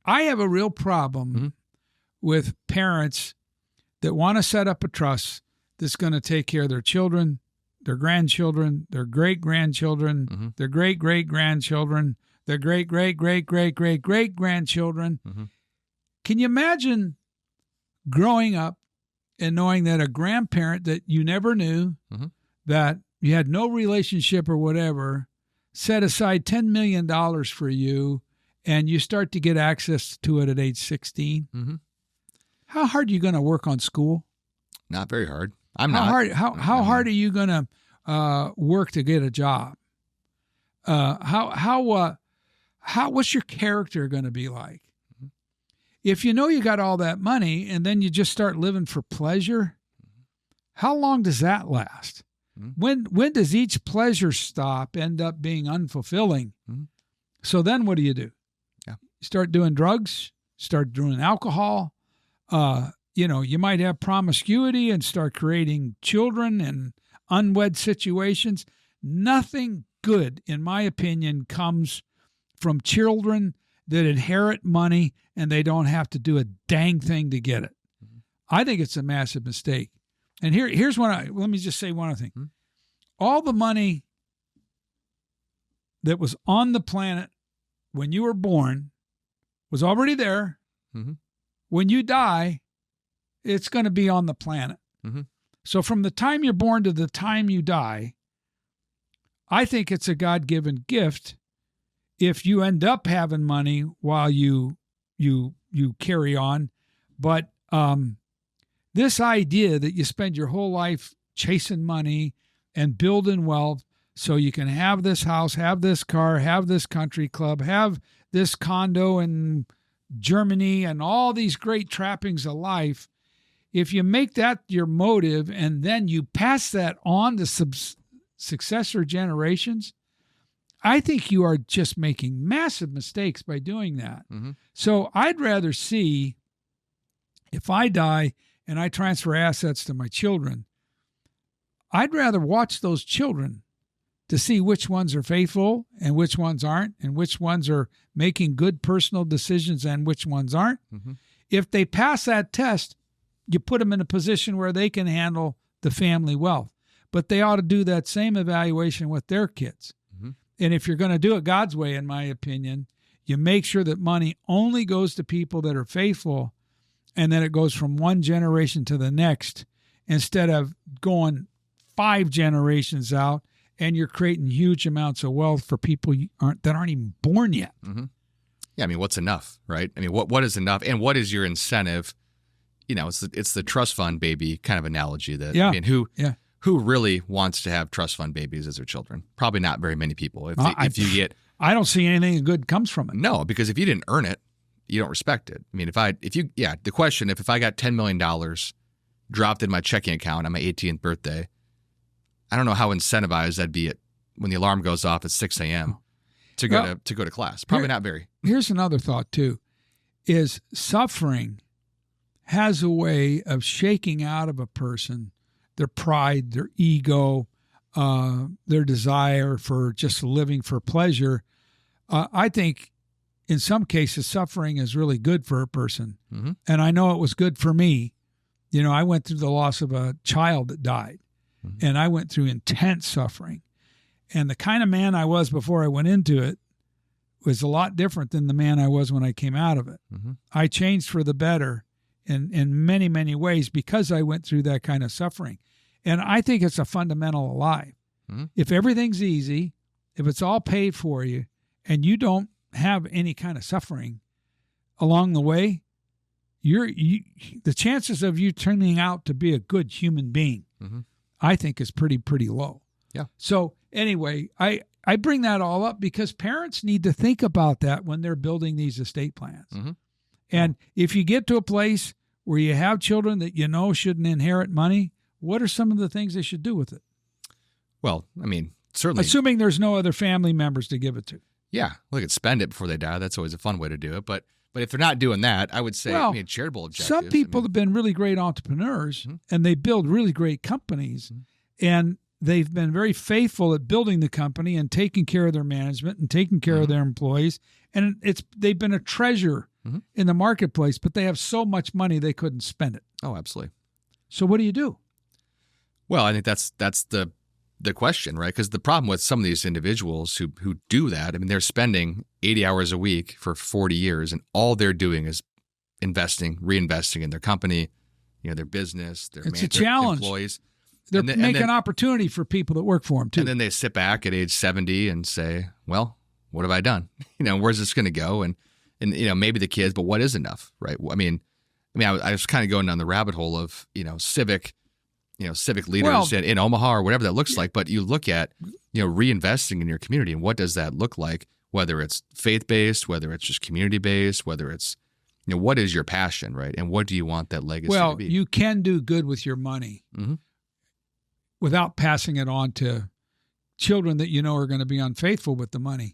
I have a real problem with parents that want to set up a trust that's going to take care of their children, their grandchildren, their great-grandchildren, their great-great-grandchildren, their great-great-great-great-great-great-grandchildren. Can you imagine growing up and knowing that a grandparent that you never knew, that you had no relationship or whatever, set aside $10 million for you, and you start to get access to it at age 16? How hard are you going to work on school? Not very hard. How hard are you going to work to get a job? What's your character going to be like? If you know you got all that money and then you just start living for pleasure, how long does that last? When does each pleasure stop end up being unfulfilling? So then what do? You start doing drugs, start doing alcohol. You might have promiscuity and start creating children and unwed situations. Nothing good, in my opinion, comes from children that inherit money and they don't have to do a dang thing to get it. I think it's a massive mistake. And here's let me just say one other thing. All the money that was on the planet when you were born was already there. When you die, it's going to be on the planet. So from the time you're born to the time you die, I think it's a God-given gift if you end up having money while you carry on. But this idea that you spend your whole life chasing money and building wealth so you can have this house, have this car, have this country club, have this condo in Germany and all these great trappings of life, if you make that your motive and then you pass that on to successor generations, I think you are just making massive mistakes by doing that. So I'd rather see, if I die and I transfer assets to my children, I'd rather watch those children to see which ones are faithful and which ones aren't, and which ones are making good personal decisions and which ones aren't. If they pass that test, you put them in a position where they can handle the family wealth. But they ought to do that same evaluation with their kids. And if you're going to do it God's way, in my opinion, you make sure that money only goes to people that are faithful, and then it goes from one generation to the next instead of going 5 generations out, and you're creating huge amounts of wealth for people that aren't even born yet. Yeah, I mean, what's enough, right? I mean, what is enough, and what is your incentive? It's the trust fund baby kind of analogy that, I mean, who really wants to have trust fund babies as their children? Probably not very many people. I don't see anything good comes from it. No, because if you didn't earn it, you don't respect it. I mean, the question, if I got $10 million dropped in my checking account on my 18th birthday, I don't know how incentivized I'd be when the alarm goes off at 6 a.m. to go to class. Probably not very. Here's another thought too, is suffering has a way of shaking out of a person their pride, their ego, their desire for just living for pleasure. I think in some cases suffering is really good for a person. And I know it was good for me. I went through the loss of a child that died. And I went through intense suffering. And the kind of man I was before I went into it was a lot different than the man I was when I came out of it. I changed for the better in many, many ways because I went through that kind of suffering. And I think it's a fundamental of life. If everything's easy, if it's all paid for you, and you don't have any kind of suffering along the way, the chances of you turning out to be a good human being, I think is pretty low. Yeah. So anyway, I bring that all up because parents need to think about that when they're building these estate plans. And if you get to a place where you have children that shouldn't inherit money, what are some of the things they should do with it? Well, I mean, certainly. Assuming there's no other family members to give it to. Yeah. Look at spend it before they die. That's always a fun way to do it. But if they're not doing that, I would say charitable objectives. Some people have been really great entrepreneurs and they build really great companies and they've been very faithful at building the company and taking care of their management and taking care of their employees. And they've been a treasure in the marketplace, but they have so much money they couldn't spend it. Oh, absolutely. So what do you do? Well, I think that's the question, right? Because the problem with some of these individuals who do that, I mean, they're spending 80 hours a week for 40 years, and all they're doing is reinvesting in their company, their business, their employees. They're making opportunity for people that work for them too. And then they sit back at age 70 and say, well, what have I done? Where's this going to go? And maybe the kids, but what is enough, right? I was kind of going down the rabbit hole of, civic leaders in Omaha or whatever that looks like. But you look at, reinvesting in your community, and what does that look like? Whether it's faith-based, whether it's just community-based, whether it's, what is your passion, right? And what do you want that legacy to be? Well, you can do good with your money without passing it on to children that are going to be unfaithful with the money.